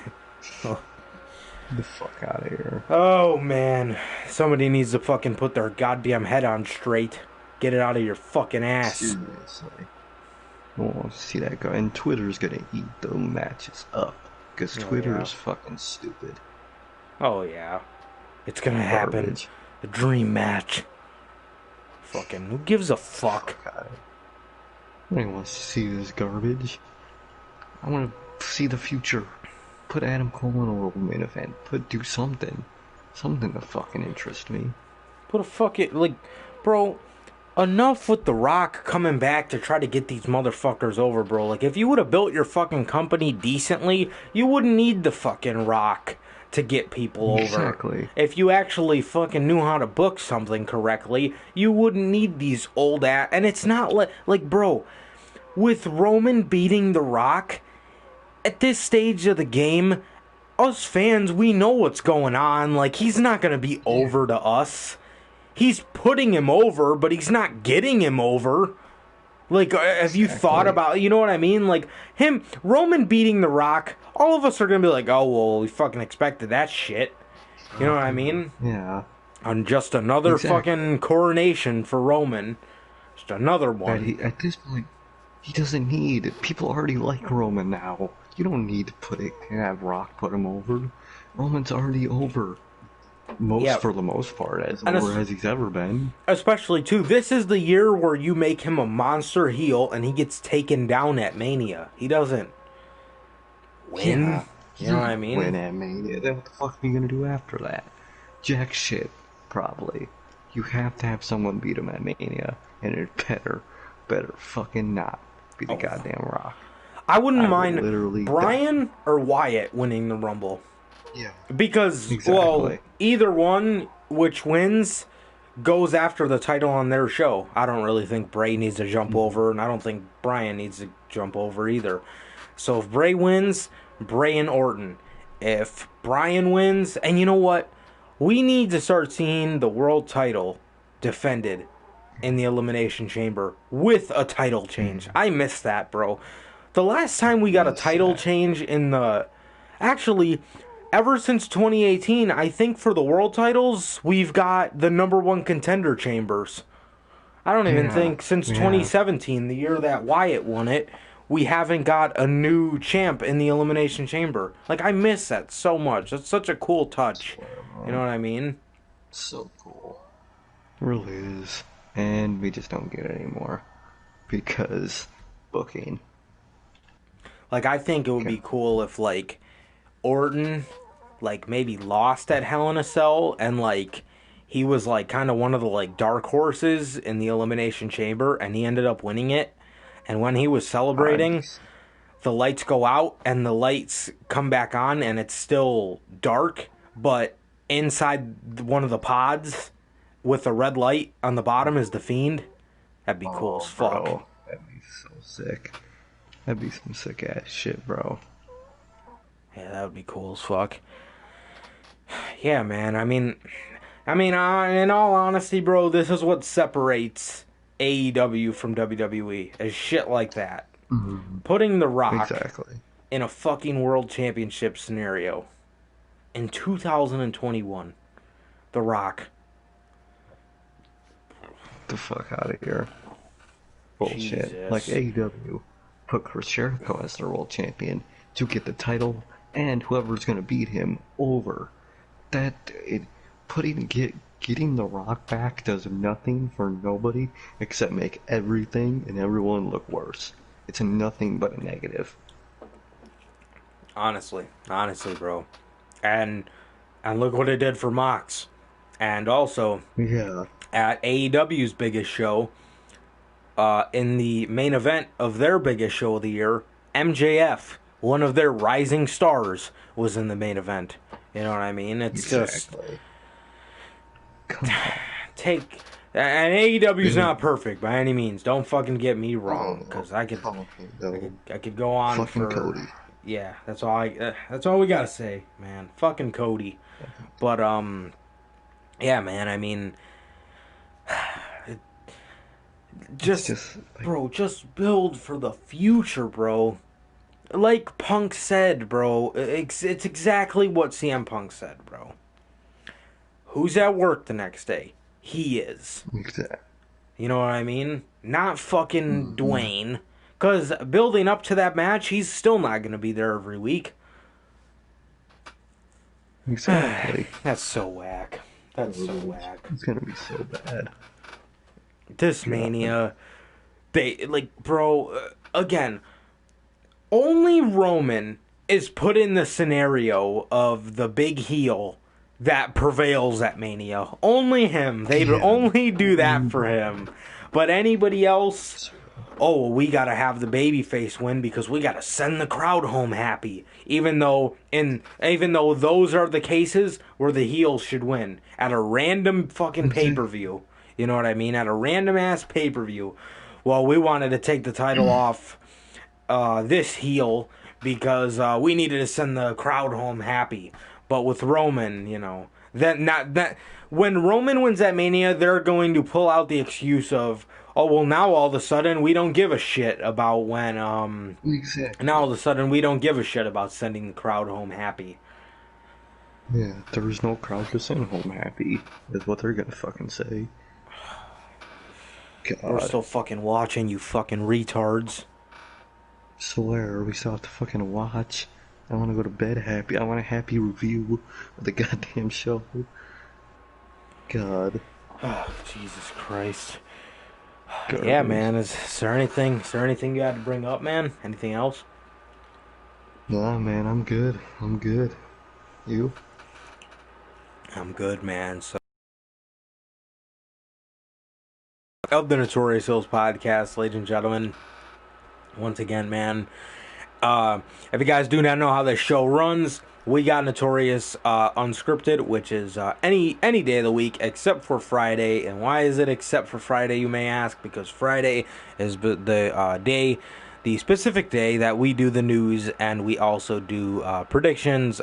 The fuck out of here. Oh, man. Somebody needs to fucking put their goddamn head on straight. Get it out of your fucking ass. Seriously. I don't want to see that guy. And Twitter's gonna eat the matches up. Because Twitter is fucking stupid. Oh, yeah. It's gonna happen. The dream match. Fucking, who gives a fuck? I don't want to see this garbage. I want to see the future. Put Adam Cole in a World main event. Do something. Something to fucking interest me. Put a fucking, like, bro, enough with The Rock coming back to try to get these motherfuckers over, bro. Like, if you would have built your fucking company decently, you wouldn't need the fucking Rock to get people over. Exactly. If you actually fucking knew how to book something correctly, you wouldn't need these old ass. And it's not like, bro, with Roman beating The Rock, at this stage of the game, us fans, we know what's going on. Like, he's not going to be over to us. He's putting him over, but he's not getting him over. Like, have you thought about, you know what I mean? Like, Roman beating The Rock, all of us are going to be like, oh, well, we fucking expected that shit. You know what I mean? Yeah. On just another fucking coronation for Roman. Just another one. At this point, he doesn't need, people already like Roman now. You don't need to have Rock put him over. Roman's already over. For the most part, as over as he's ever been. Especially, too, this is the year where you make him a monster heel and he gets taken down at Mania. He doesn't win. Yeah. You know what I mean? Win at Mania. Then what the fuck are you gonna do after that? Jack shit, probably. You have to have someone beat him at Mania, and it better fucking not be the goddamn Rock. I wouldn't mind Bryan or Wyatt winning the Rumble. Yeah. Because, well, either one, which wins, goes after the title on their show. I don't really think Bray needs to jump over, and I don't think Bryan needs to jump over either. So if Bray wins, Bray and Orton. If Bryan wins, and you know what? We need to start seeing the world title defended in the Elimination Chamber with a title change. I miss that, bro. The last time we got a title change in the... Actually, ever since 2018, I think for the world titles, we've got the number one contender chambers. I don't even think since 2017, the year that Wyatt won it, we haven't got a new champ in the Elimination Chamber. Like, I miss that so much. That's such a cool touch. You know what I mean? So cool. It really is. And we just don't get it anymore. Because booking. Like, I think it would be cool if, like, Orton, like, maybe lost at Hell in a Cell, and, like, he was, like, kind of one of the, like, dark horses in the Elimination Chamber, and he ended up winning it. And when he was celebrating, the lights go out, and the lights come back on, and it's still dark, but inside one of the pods, with a red light on the bottom, is the Fiend. That'd be cool as fuck. Bro. That'd be so sick. That'd be some sick ass shit, bro. Yeah, that would be cool as fuck. Yeah, man. I mean, in all honesty, bro, this is what separates AEW from WWE. Is shit like that. Mm-hmm. Putting The Rock in a fucking world championship scenario in 2021. The Rock. Get the fuck out of here. Bullshit. Jesus. Like AEW put Chris Jericho as their world champion to get the title and whoever's gonna beat him over. Getting The Rock back does nothing for nobody except make everything and everyone look worse. It's nothing but a negative. Honestly, bro. And look what it did for Mox. And also, at AEW's biggest show, in the main event of their biggest show of the year, MJF, one of their rising stars, was in the main event. You know what I mean? It's just... And AEW's not perfect by any means. Don't fucking get me wrong, because I could go on fucking for... Cody. Yeah, that's all we gotta say, man. Fucking Cody. But, yeah, man, I mean... Just build for the future, bro. like Punk said, bro, it's exactly what CM Punk said, bro. Who's at work the next day? He is. Exactly. You know what I mean? Not fucking Mm-hmm. Dwayne. Because building up to that match, he's still not going to be there every week. Exactly. That's so whack. That's so whack. It's gonna be so bad. This God. Mania, they, like, bro, again, only Roman is put in the scenario of the big heel that prevails at Mania. Only him. They'd only do that for him. But anybody else, oh, we gotta have the babyface win because we gotta send the crowd home happy. Even though those are the cases where the heels should win at a random fucking pay-per-view. You know what I mean? At a random ass pay-per-view. Well, we wanted to take the title off this heel because we needed to send the crowd home happy. But with Roman, you know, when Roman wins at Mania, they're going to pull out the excuse of, oh, well, now all of a sudden we don't give a shit about when Exactly. now all of a sudden we don't give a shit about sending the crowd home happy. Yeah, there was no crowd to send home happy, is what they're gonna fucking say. We're God. still fucking watching, you fucking retards. Swear, we still have to fucking watch. I wanna go to bed happy. I want a happy review of the goddamn show. God. Oh, Jesus Christ. Garbage. Yeah, man. Is there anything you had to bring up, man? Anything else? Nah, man, I'm good. I'm good. You? I'm good, man. So, of the Notorious Heels Podcast, ladies and gentlemen, once again, man. If you guys do not know how this show runs, we got Notorious Unscripted, which is any day of the week except for Friday. And why is it except for Friday, you may ask? Because Friday is the specific day that we do the news, and we also do predictions,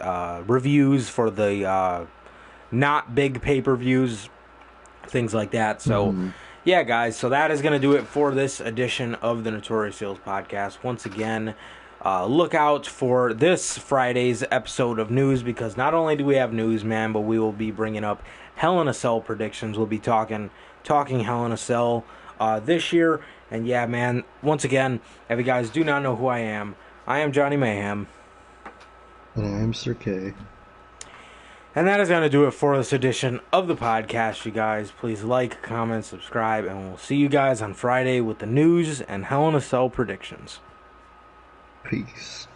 reviews for the not big pay-per-views, things like that. So, yeah, guys, so that is going to do it for this edition of the Notorious Heels Podcast. Once again, look out for this Friday's episode of news, because not only do we have news, man, but we will be bringing up Hell in a Cell predictions. We'll be talking Hell in a Cell this year. And yeah, man, once again, if you guys do not know who I am Johnny Mayhem. And I'm Sir K. And that is going to do it for this edition of the podcast, you guys. Please like, comment, subscribe, and we'll see you guys on Friday with the news and Hell in a Cell predictions. Peace.